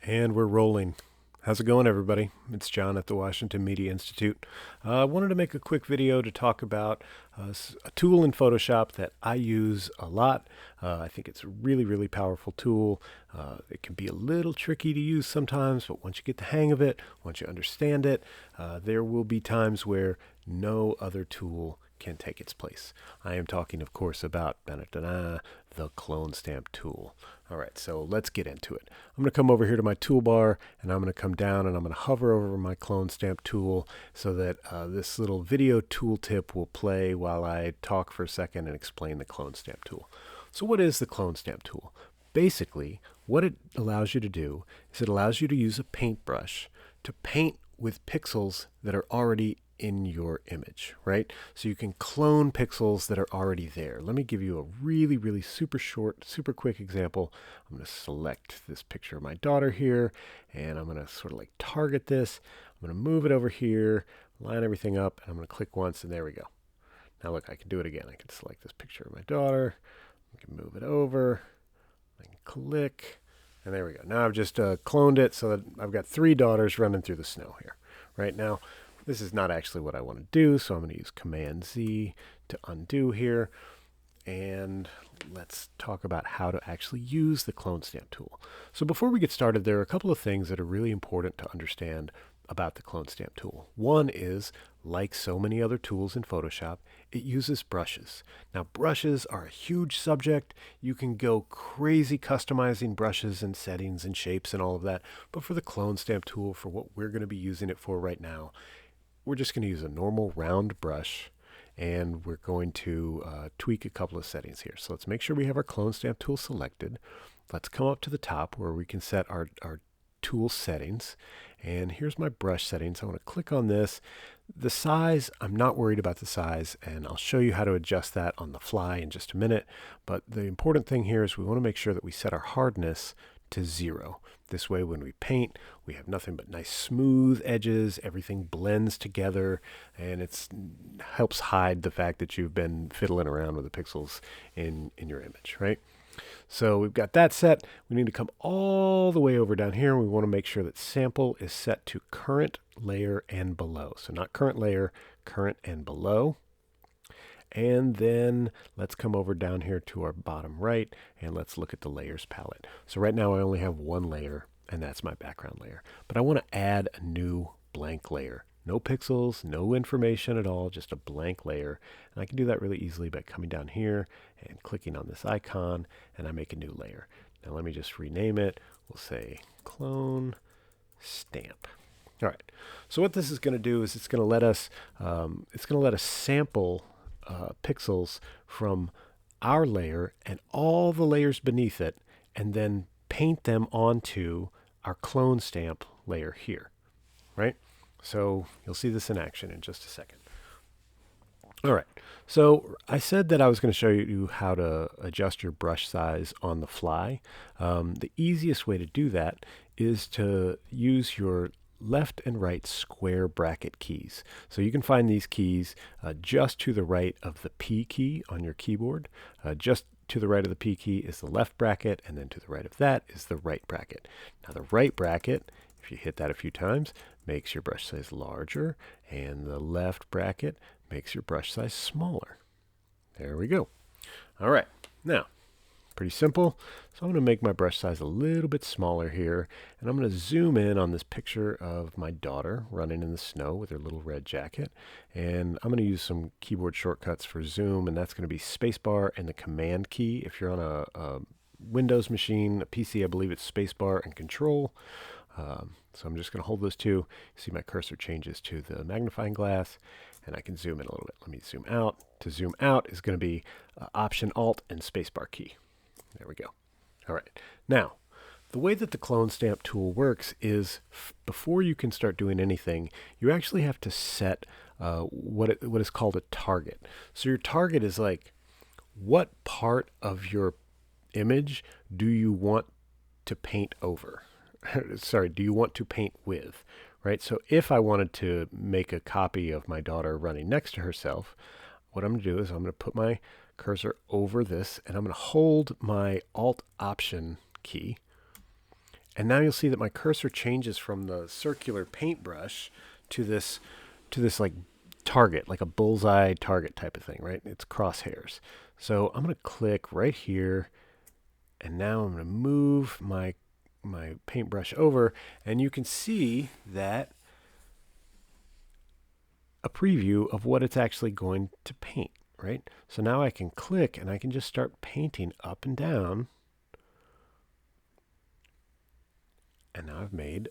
And we're rolling. How's it going, everybody? It's John at the Washington Media Institute. I wanted to make a quick video to talk about a tool in Photoshop that I use a lot. I think it's a really, really powerful tool. It can be a little tricky to use sometimes, but once you get the hang of it, once you understand it, there will be times where no other tool can take its place. I am talking, of course, about the clone stamp tool. All right, so let's get into it. I'm going to come over here to my toolbar, and I'm going to come down, and I'm going to hover over my clone stamp tool so that this little video tooltip will play while I talk for a second and explain the clone stamp tool. So what is the clone stamp tool? Basically, what it allows you to do is it allows you to use a paintbrush to paint with pixels that are already in your image, right? So you can clone pixels that are already there. Let me give you a really, really super short, super quick example. I'm going to select this picture of my daughter here, and I'm going to sort of like target this. I'm going to move it over here, line everything up, and I'm going to click once, and there we go. Now look, I can do it again. I can select this picture of my daughter. I can move it over. I can click, and there we go. Now I've just cloned it so that I've got 3 daughters running through the snow here. Right now, this is not actually what I want to do, so I'm going to use Command Z to undo here. And let's talk about how to actually use the clone stamp tool. So before we get started, there are a couple of things that are really important to understand about the clone stamp tool. One is, like so many other tools in Photoshop, it uses brushes. Now, brushes are a huge subject. You can go crazy customizing brushes and settings and shapes and all of that. But for the clone stamp tool, for what we're going to be using it for right now, we're just going to use a normal round brush, and we're going to tweak a couple of settings here. So let's make sure we have our clone stamp tool selected. Let's come up to the top where we can set our tool settings. And here's my brush settings. I want to click on this. The size, I'm not worried about the size, and I'll show you how to adjust that on the fly in just a minute. But the important thing here is we want to make sure that we set our hardness to 0. This way, when we paint, we have nothing but nice smooth edges. Everything blends together, and it helps hide the fact that you've been fiddling around with the pixels in your image, right? So we've got that set. We need to come all the way over down here. We want to make sure that sample is set to current layer and below. So not current layer, current and below. And then let's come over down here to our bottom right, and let's look at the layers palette. So right now I only have one layer, and that's my background layer. But I want to add a new blank layer. No pixels, no information at all, just a blank layer. And I can do that really easily by coming down here and clicking on this icon, and I make a new layer. Now let me just rename it. We'll say clone stamp. All right. So what this is going to do is it's going to let us sample pixels from our layer and all the layers beneath it, and then paint them onto our clone stamp layer here, right? So you'll see this in action in just a second. All right, so I said that I was going to show you how to adjust your brush size on the fly. The easiest way to do that is to use your left and right square bracket keys. So you can find these keys just to the right of the P key on your keyboard. Just to the right of the P key is the left bracket, and then to the right of that is the right bracket. Now the right bracket, if you hit that a few times, makes your brush size larger, and the left bracket makes your brush size smaller. There we go. All right, now pretty simple. So I'm going to make my brush size a little bit smaller here, and I'm going to zoom in on this picture of my daughter running in the snow with her little red jacket. And I'm going to use some keyboard shortcuts for zoom, and that's going to be spacebar and the command key. If you're on a Windows machine, a PC, I believe it's spacebar and control. So I'm just going to hold those two. See my cursor changes to the magnifying glass, and I can zoom in a little bit. Let me zoom out. To zoom out is going to be Option Alt and spacebar key. There we go. All right. Now, the way that the clone stamp tool works is before you can start doing anything, you actually have to set what is called a target. So your target is like, what part of your image do you want to paint over? Sorry, do you want to paint with? Right? So if I wanted to make a copy of my daughter running next to herself, what I'm going to do is I'm going to put my cursor over this, and I'm going to hold my Alt Option key, And now you'll see that my cursor changes from the circular paintbrush to this like target, like a bullseye target type of thing, right? It's crosshairs. So I'm going to click right here, and now I'm going to move my paintbrush over, and you can see that a preview of what it's actually going to paint, right? So now I can click and I can just start painting up and down. And now I've made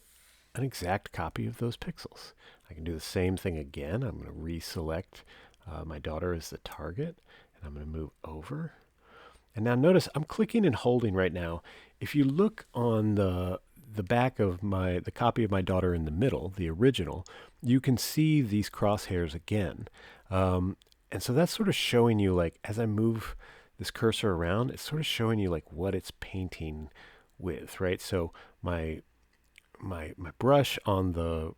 an exact copy of those pixels. I can do the same thing again. I'm going to reselect my daughter as the target, and I'm going to move over. And now notice I'm clicking and holding right now. If you look on the back of the copy of my daughter in the middle, the original, you can see these crosshairs again. And so that's sort of showing you, like, as I move this cursor around, it's sort of showing you like what it's painting with, right? So my brush on the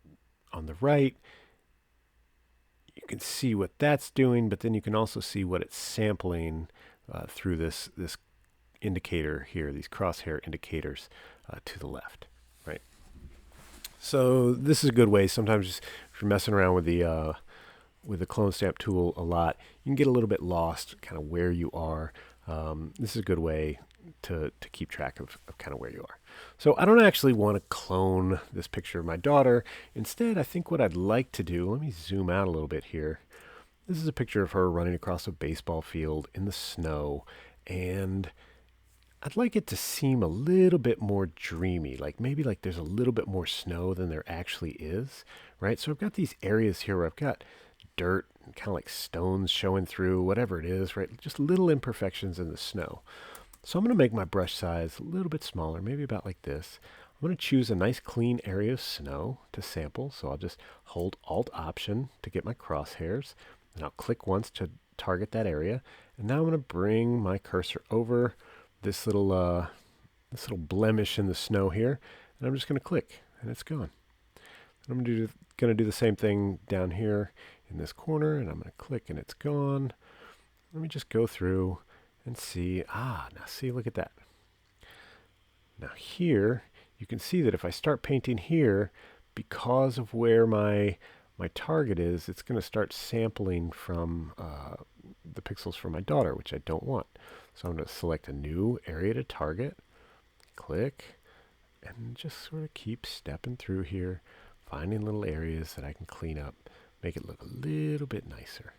right, you can see what that's doing, but then you can also see what it's sampling through this indicator here, these crosshair indicators to the left, right? So this is a good way. Sometimes if you're messing around with the clone stamp tool a lot, you can get a little bit lost kind of where you are. This is a good way to keep track of kind of where you are. So I don't actually want to clone this picture of my daughter. Instead, I think what I'd like to do, let me zoom out a little bit here. This is a picture of her running across a baseball field in the snow, and I'd like it to seem a little bit more dreamy, like maybe like there's a little bit more snow than there actually is, right? So I've got these areas here where I've got dirt and kind of like stones showing through, whatever it is, right? Just little imperfections in the snow. So I'm going to make my brush size a little bit smaller, maybe about like this. I'm going to choose a nice clean area of snow to sample. So I'll just hold Alt-Option to get my crosshairs, and I'll click once to target that area. And now I'm going to bring my cursor over this little blemish in the snow here, and I'm just going to click, and it's gone. And I'm going to do the same thing down here in this corner, and I'm going to click, and it's gone. Let me just go through and see. Now see, look at that. Now here, you can see that if I start painting here, because of where my target is, it's going to start sampling from the pixels for my daughter, which I don't want. So I'm going to select a new area to target, click, and just sort of keep stepping through here, finding little areas that I can clean up, make it look a little bit nicer.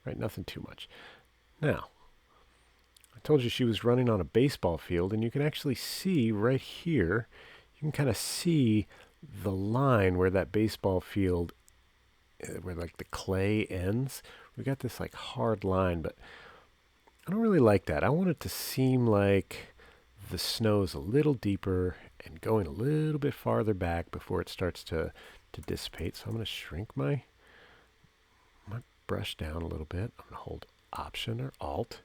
Right, nothing too much. Now, I told you she was running on a baseball field, and you can actually see right here, you can kind of see the line where that baseball field, where like the clay ends. We got this like hard line, but I don't really like that. I want it to seem like the snow's a little deeper and going a little bit farther back before it starts to dissipate. So I'm going to shrink my brush down a little bit. I'm going to hold Option or Alt,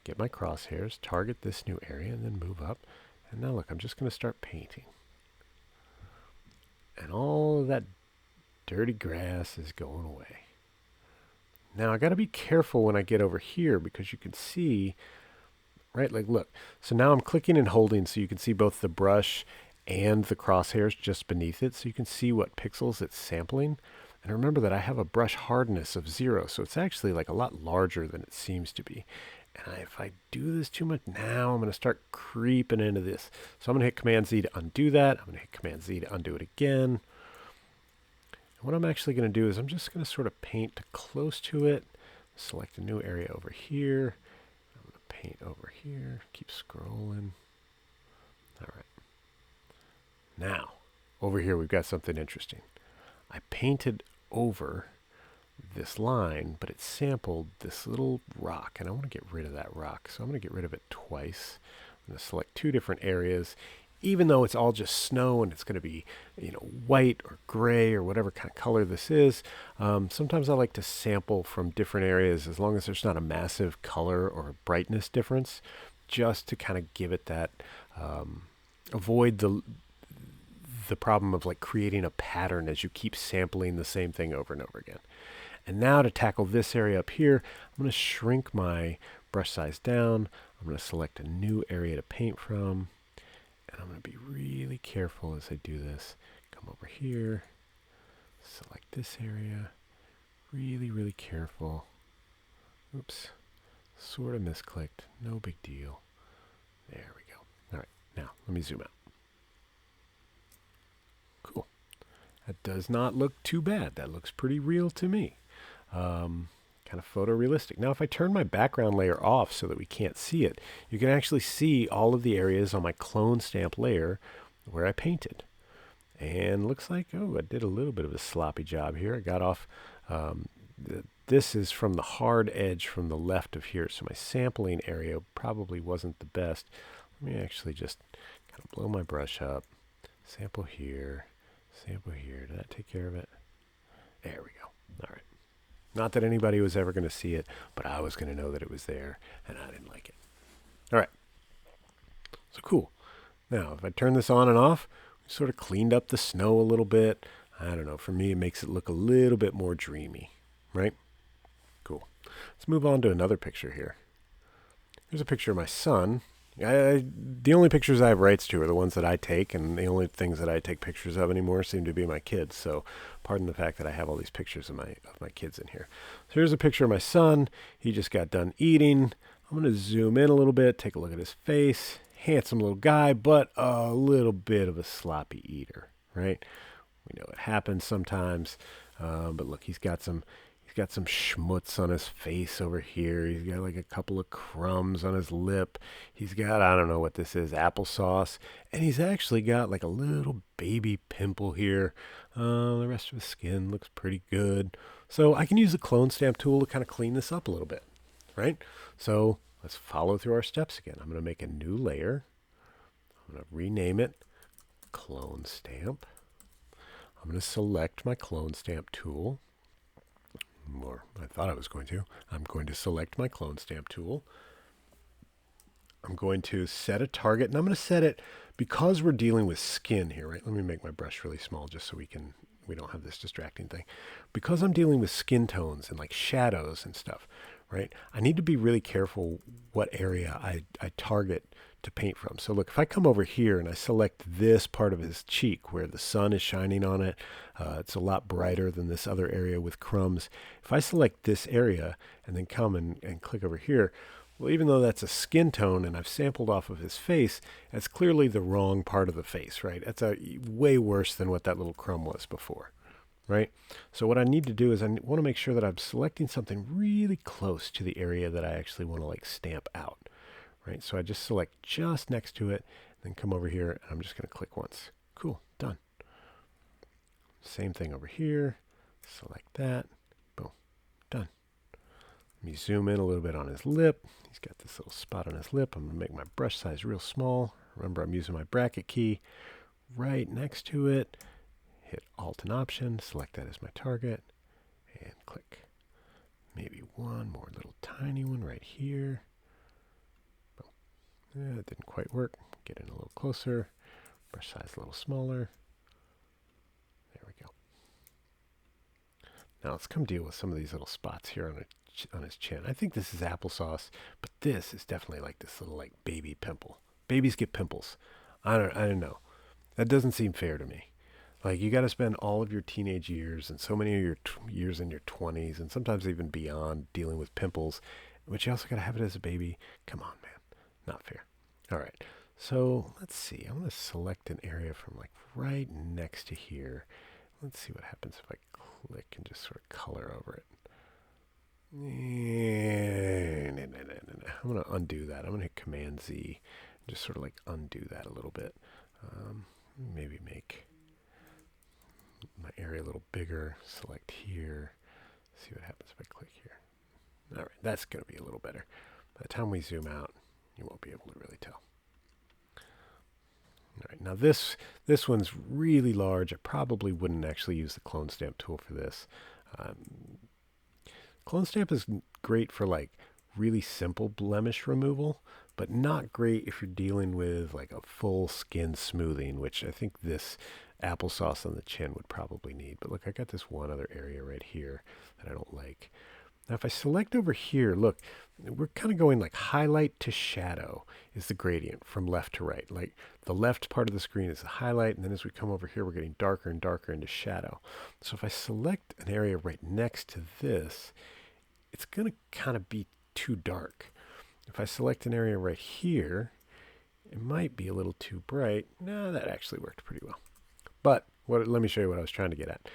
get my crosshairs, target this new area, and then move up. And now look, I'm just going to start painting. And all of that dirty grass is going away. Now I got to be careful when I get over here, because you can see, right, like look. So now I'm clicking and holding so you can see both the brush and the crosshairs just beneath it, so you can see what pixels it's sampling. And remember that I have a brush hardness of 0, so it's actually like a lot larger than it seems to be. And if I do this too much, now I'm going to start creeping into this. So I'm going to hit Command-Z to undo that. I'm going to hit Command-Z to undo it again. And what I'm actually going to do is I'm just going to sort of paint close to it. Select a new area over here. I'm going to paint over here. Keep scrolling. All right. Now, over here we've got something interesting. I painted over this line, but it sampled this little rock, and I want to get rid of that rock, so I'm going to get rid of it twice. I'm going to select 2 different areas, even though it's all just snow and it's going to be, white or gray or whatever kind of color this is. Sometimes I like to sample from different areas as long as there's not a massive color or brightness difference, just to kind of give it that, avoid the problem of like creating a pattern as you keep sampling the same thing over and over again. And now to tackle this area up here, I'm going to shrink my brush size down. I'm going to select a new area to paint from. And I'm going to be really careful as I do this. Come over here, select this area, really, really careful. Oops, sort of misclicked, no big deal. There we go. All right, now let me zoom out. Cool. That does not look too bad. That looks pretty real to me. Kind of photorealistic. Now, if I turn my background layer off so that we can't see it, you can actually see all of the areas on my clone stamp layer where I painted. And looks like, oh, I did a little bit of a sloppy job here. I got off, this is from the hard edge from the left of here, so my sampling area probably wasn't the best. Let me actually just kind of blow my brush up, sample here, sample here. Did that take care of it? There we go. All right. Not that anybody was ever going to see it, but I was going to know that it was there, and I didn't like it. All right. So cool. Now, if I turn this on and off, we sort of cleaned up the snow a little bit. I don't know. For me, it makes it look a little bit more dreamy, right? Cool. Let's move on to another picture here. Here's a picture of my son. The only pictures I have rights to are the ones that I take, and the only things that I take pictures of anymore seem to be my kids. So pardon the fact that I have all these pictures of my kids in here. So here's a picture of my son. He just got done eating. I'm going to zoom in a little bit, take a look at his face. Handsome little guy, but a little bit of a sloppy eater, right? We know it happens sometimes, but look, he's got some schmutz on his face over here. He's got like a couple of crumbs on his lip. He's got, I don't know what this is, applesauce. And he's actually got like a little baby pimple here. The rest of his skin looks pretty good. So I can use the clone stamp tool to kind of clean this up a little bit, right? So let's follow through our steps again. I'm going to make a new layer. I'm going to rename it Clone Stamp. I'm going to select my Clone Stamp tool. Or I thought I was going to. I'm going to select my Clone Stamp tool. I'm going to set a target, and I'm going to set it, because we're dealing with skin here, right? Let me make my brush really small just so we don't have this distracting thing. Because I'm dealing with skin tones and like shadows and stuff, right? I need to be really careful what area I target to paint from. So look, if I come over here and I select this part of his cheek where the sun is shining on it, it's a lot brighter than this other area with crumbs. If I select this area and then come and click over here, well, even though that's a skin tone and I've sampled off of his face, that's clearly the wrong part of the face, right? That's way worse than what that little crumb was before, right? So what I need to do is I want to make sure that I'm selecting something really close to the area that I actually want to like stamp out. Right, so I just select just next to it, then come over here, and I'm just going to click once. Cool, done. Same thing over here. Select that. Boom, done. Let me zoom in a little bit on his lip. He's got this little spot on his lip. I'm going to make my brush size real small. Remember, I'm using my bracket key. Right next to it, hit Alt and Option, select that as my target, and click. Maybe one more little tiny one right here. Yeah, it didn't quite work. Get in a little closer. Brush size a little smaller. There we go. Now let's come deal with some of these little spots here on his chin. I think this is applesauce, but this is definitely like this little like baby pimple. Babies get pimples. I don't know. That doesn't seem fair to me. Like, you got to spend all of your teenage years and so many of your years in your 20s and sometimes even beyond dealing with pimples, but you also got to have it as a baby. Come on, man. Not fair. All right. So let's see. I'm going to select an area from like right next to here. Let's see what happens if I click and just sort of color over it. I'm going to undo that. I'm going to hit Command Z and just sort of like undo that a little bit. Maybe make my area a little bigger. Select here. See what happens if I click here. All right. That's going to be a little better. By the time we zoom out, you won't be able to really tell. All right, now this one's really large. I probably wouldn't actually use the Clone Stamp tool for this. Clone Stamp is great for like really simple blemish removal, but not great if you're dealing with like a full skin smoothing, which I think this applesauce on the chin would probably need. But look, I got this one other area right here that I don't like. Now if I select over here, look, we're kind of going like highlight to shadow is the gradient from left to right. Like the left part of the screen is the highlight, and then as we come over here, we're getting darker and darker into shadow. So if I select an area right next to this, it's going to kind of be too dark. If I select an area right here, it might be a little too bright. No, that actually worked pretty well. But let me show you what I was trying to get at.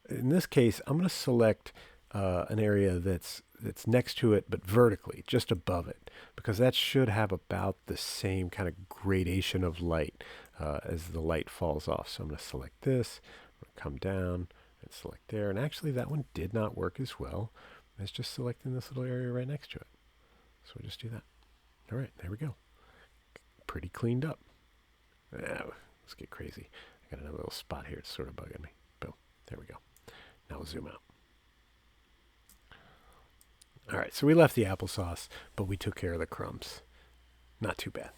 In this case, I'm going to select an area that's next to it, but vertically, just above it, because that should have about the same kind of gradation of light as the light falls off. So I'm going to select this, I'm going to come down and select there. And actually, that one did not work as well as just selecting this little area right next to it. So we'll just do that. All right, there we go. Pretty cleaned up. Let's get crazy. I got another little spot here. It's sort of bugging me. Boom. There we go. Now we'll zoom out. All right, so we left the applesauce, but we took care of the crumbs. Not too bad.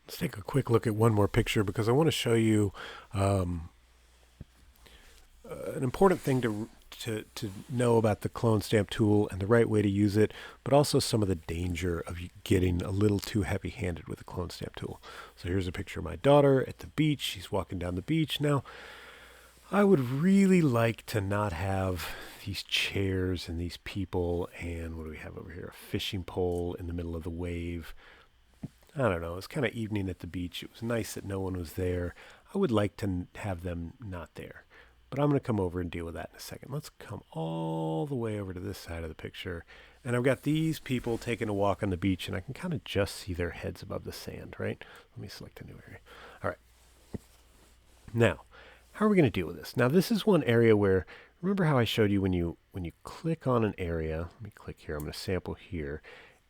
Let's take a quick look at one more picture because I want to show you an important thing to know about the clone stamp tool and the right way to use it, but also some of the danger of getting a little too heavy-handed with the clone stamp tool. So here's a picture of my daughter at the beach. She's walking down the beach. Now, I would really like to not have these chairs and these people and what do we have over here? A fishing pole in the middle of the wave. I don't know. It's kind of evening at the beach. It was nice that no one was there. I would like to have them not there. But I'm going to come over and deal with that in a second. Let's come all the way over to this side of the picture. And I've got these people taking a walk on the beach, and I can kind of just see their heads above the sand, right? Let me select a new area. All right. Now, how are we going to deal with this? Now, this is one area where, remember how I showed you when you click on an area, let me click here, I'm going to sample here,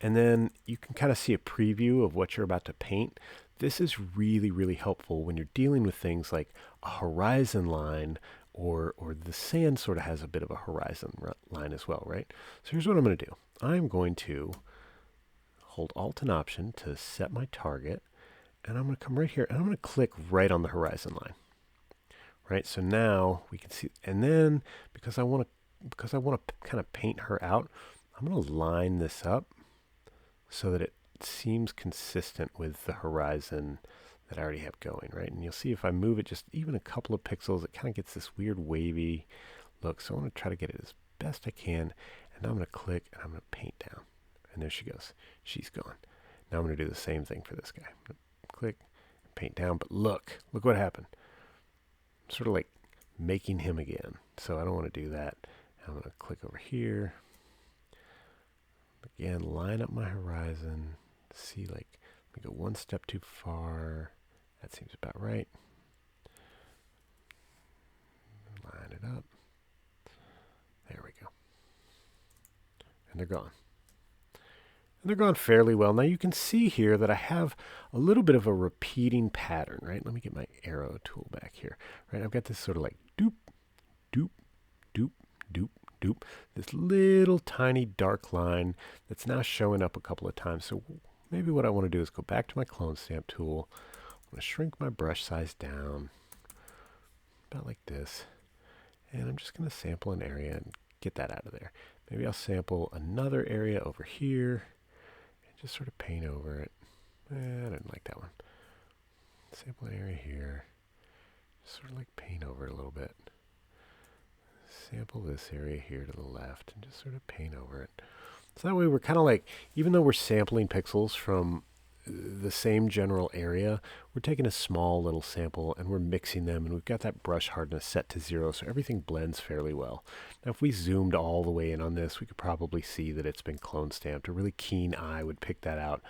and then you can kind of see a preview of what you're about to paint. This is really, really helpful when you're dealing with things like a horizon line or the sand sort of has a bit of a horizon line as well, right? So here's what I'm going to do. I'm going to hold Alt and Option to set my target, and I'm going to come right here, and I'm going to click right on the horizon line. Right, so now we can see, and then because I want to kind of paint her out, I'm going to line this up so that it seems consistent with the horizon that I already have going, right? And you'll see if I move it just even a couple of pixels, it kind of gets this weird wavy look. So I want to try to get it as best I can, and I'm going to click and I'm going to paint down, and there she goes. She's gone. Now I'm going to do the same thing for this guy. I'm going to click, paint down, but look what happened. Sort of like making him again. So I don't want to do that. I'm going to click over here. Again, line up my horizon. See, like, let me go one step too far. That seems about right. Line it up. There we go. And they're gone. And they're gone fairly well. Now you can see here that I have a little bit of a repeating pattern, right? Let me get my arrow tool back here, right? I've got this sort of like doop, doop, doop, doop, doop. This little tiny dark line that's now showing up a couple of times. So maybe what I want to do is go back to my clone stamp tool. I'm going to shrink my brush size down about like this. And I'm just going to sample an area and get that out of there. Maybe I'll sample another area over here. Just sort of paint over it. I didn't like that one. Sample an area here. Just sort of like paint over it a little bit. Sample this area here to the left and just sort of paint over it. So that way we're kind of like, even though we're sampling pixels from the same general area, we're taking a small little sample and we're mixing them, and we've got that brush hardness set to 0, so everything blends fairly well. Now if we zoomed all the way in on this, we could probably see that it's been clone stamped. A really keen eye would pick that out.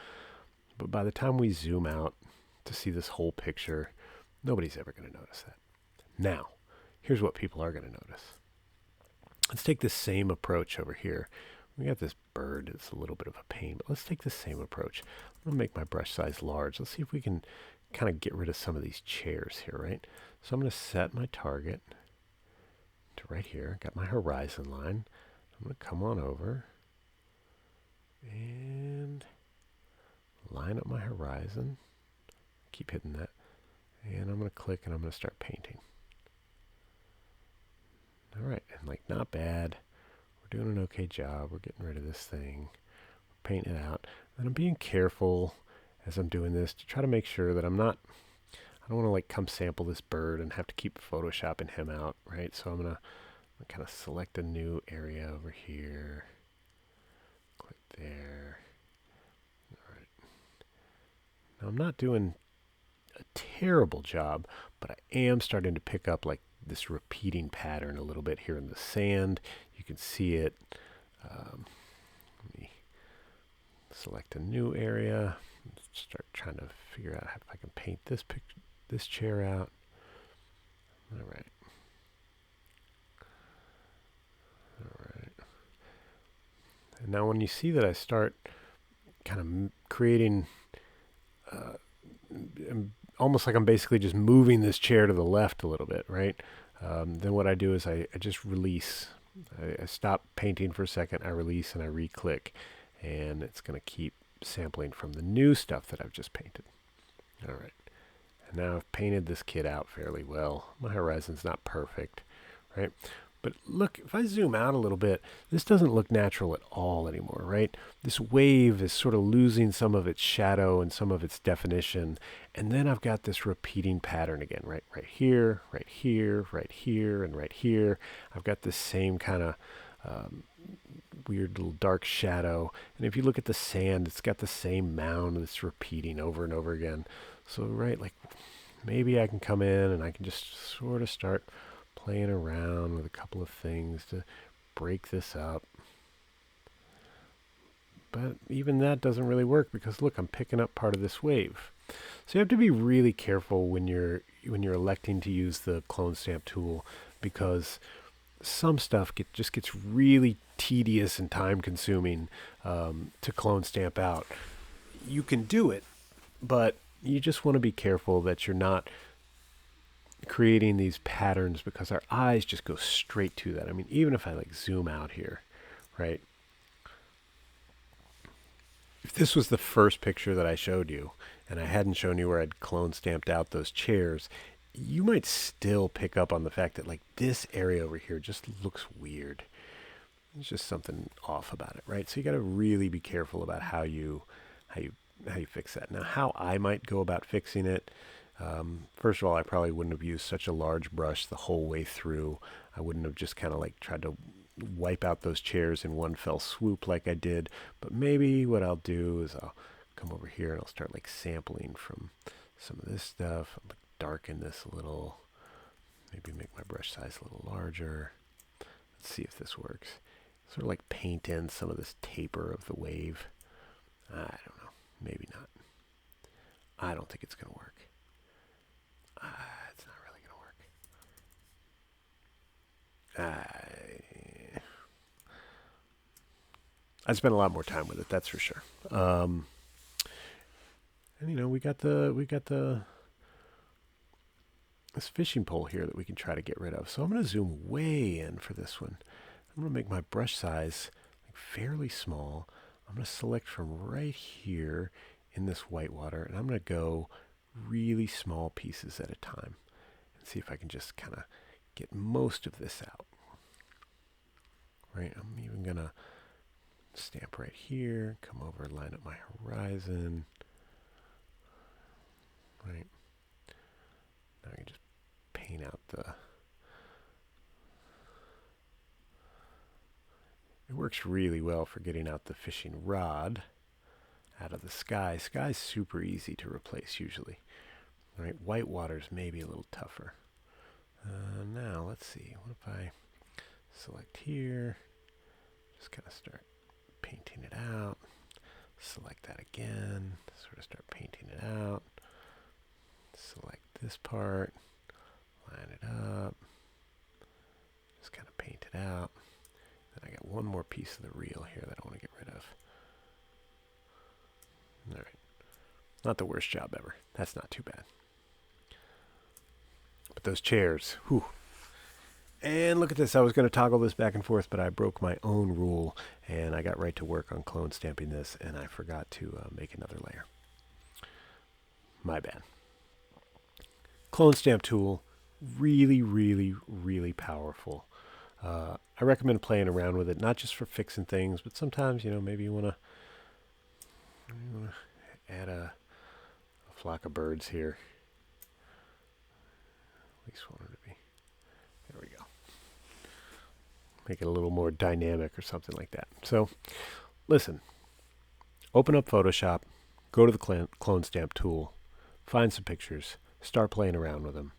But by the time we zoom out to see this whole picture, nobody's ever going to notice that. Now, here's what people are going to notice. Let's take this same approach over here. We got this bird. It's a little bit of a pain, but let's take the same approach. I'm going to make my brush size large. Let's see if we can kind of get rid of some of these chairs here, right? So I'm going to set my target to right here. Got my horizon line. I'm going to come on over and line up my horizon. Keep hitting that. And I'm going to click and I'm going to start painting. All right, and like not bad. We're doing an okay job. We're getting rid of this thing. We're painting it out. And I'm being careful as I'm doing this to try to make sure that I don't want to like come sample this bird and have to keep photoshopping him out, right? So I'm gonna kind of select a new area over here. Click there. All right. Now I'm not doing a terrible job, but I am starting to pick up like this repeating pattern a little bit here in the sand. You can see it. Let me select a new area. Start trying to figure out if I can paint this chair out. All right. All right. And now when you see that I start kind of creating almost like I'm basically just moving this chair to the left a little bit, right? Then what I do is I just release. I stop painting for a second, I release, and I re-click. And it's going to keep sampling from the new stuff that I've just painted. All right. And now I've painted this kid out fairly well. My horizon's not perfect, right? But look, if I zoom out a little bit, this doesn't look natural at all anymore, right? This wave is sort of losing some of its shadow and some of its definition. And then I've got this repeating pattern again, right? Right here, right here, right here, and right here. I've got this same kind of weird little dark shadow. And if you look at the sand, it's got the same mound that's repeating over and over again. So, right, like maybe I can come in and I can just sort of start playing around with a couple of things to break this up. But even that doesn't really work because look, I'm picking up part of this wave. So you have to be really careful when you're electing to use the clone stamp tool, because some stuff just gets really tedious and time consuming to clone stamp out. You can do it, but you just want to be careful that you're not creating these patterns, because our eyes just go straight to that. I mean, even if I like zoom out here, right? If this was the first picture that I showed you and I hadn't shown you where I'd clone stamped out those chairs, you might still pick up on the fact that like this area over here just looks weird. There's just something off about it, right? So you got to really be careful about how you fix that. Now, how I might go about fixing it. First of all, I probably wouldn't have used such a large brush the whole way through. I wouldn't have just kind of like tried to wipe out those chairs in one fell swoop like I did. But maybe what I'll do is I'll come over here and I'll start like sampling from some of this stuff. I'll darken this a little. Maybe make my brush size a little larger. Let's see if this works. Sort of like paint in some of this taper of the wave. I don't know. Maybe not. I don't think it's going to work. It's not really going to work. I spent a lot more time with it, that's for sure. And you know, we got this fishing pole here that we can try to get rid of. So I'm going to zoom way in for this one. I'm going to make my brush size like fairly small. I'm going to select from right here in this whitewater, and I'm going to go really small pieces at a time and see if I can just kind of get most of this out. Right, I'm even going to stamp right here, come over, line up my horizon. Right, now I can just paint out the... It works really well for getting out the fishing rod out of the sky. Sky's super easy to replace usually. Right, white water's maybe a little tougher. Now let's see. What if I select here? Just kind of start painting it out. Select that again. Sort of start painting it out. Select this part. Line it up. Just kind of paint it out. Then I got one more piece of the reel here that I want to get rid of. All right. Not the worst job ever. That's not too bad. But those chairs, whew. And look at this. I was going to toggle this back and forth, but I broke my own rule, and I got right to work on clone stamping this, and I forgot to make another layer. My bad. Clone stamp tool, really, really, really powerful. I recommend playing around with it, not just for fixing things, but sometimes, maybe you want to add a flock of birds here. At least wanted to be. There we go. Make it a little more dynamic or something like that. So, listen. Open up Photoshop, go to the clone stamp tool, find some pictures, start playing around with them,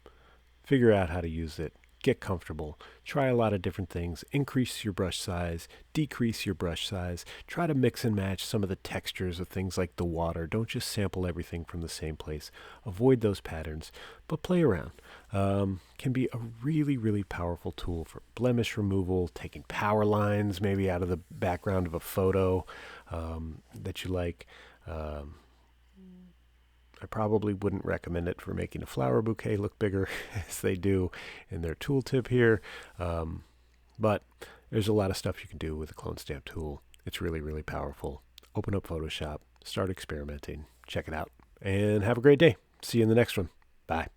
figure out how to use it, get comfortable, try a lot of different things, increase your brush size, decrease your brush size, try to mix and match some of the textures of things like the water. Don't just sample everything from the same place. Avoid those patterns, but play around. Can be a really, really powerful tool for blemish removal, taking power lines maybe out of the background of a photo that you like. I probably wouldn't recommend it for making a flower bouquet look bigger as they do in their tooltip here. But there's a lot of stuff you can do with the clone stamp tool. It's really, really powerful. Open up Photoshop, start experimenting, check it out, and have a great day. See you in the next one. Bye.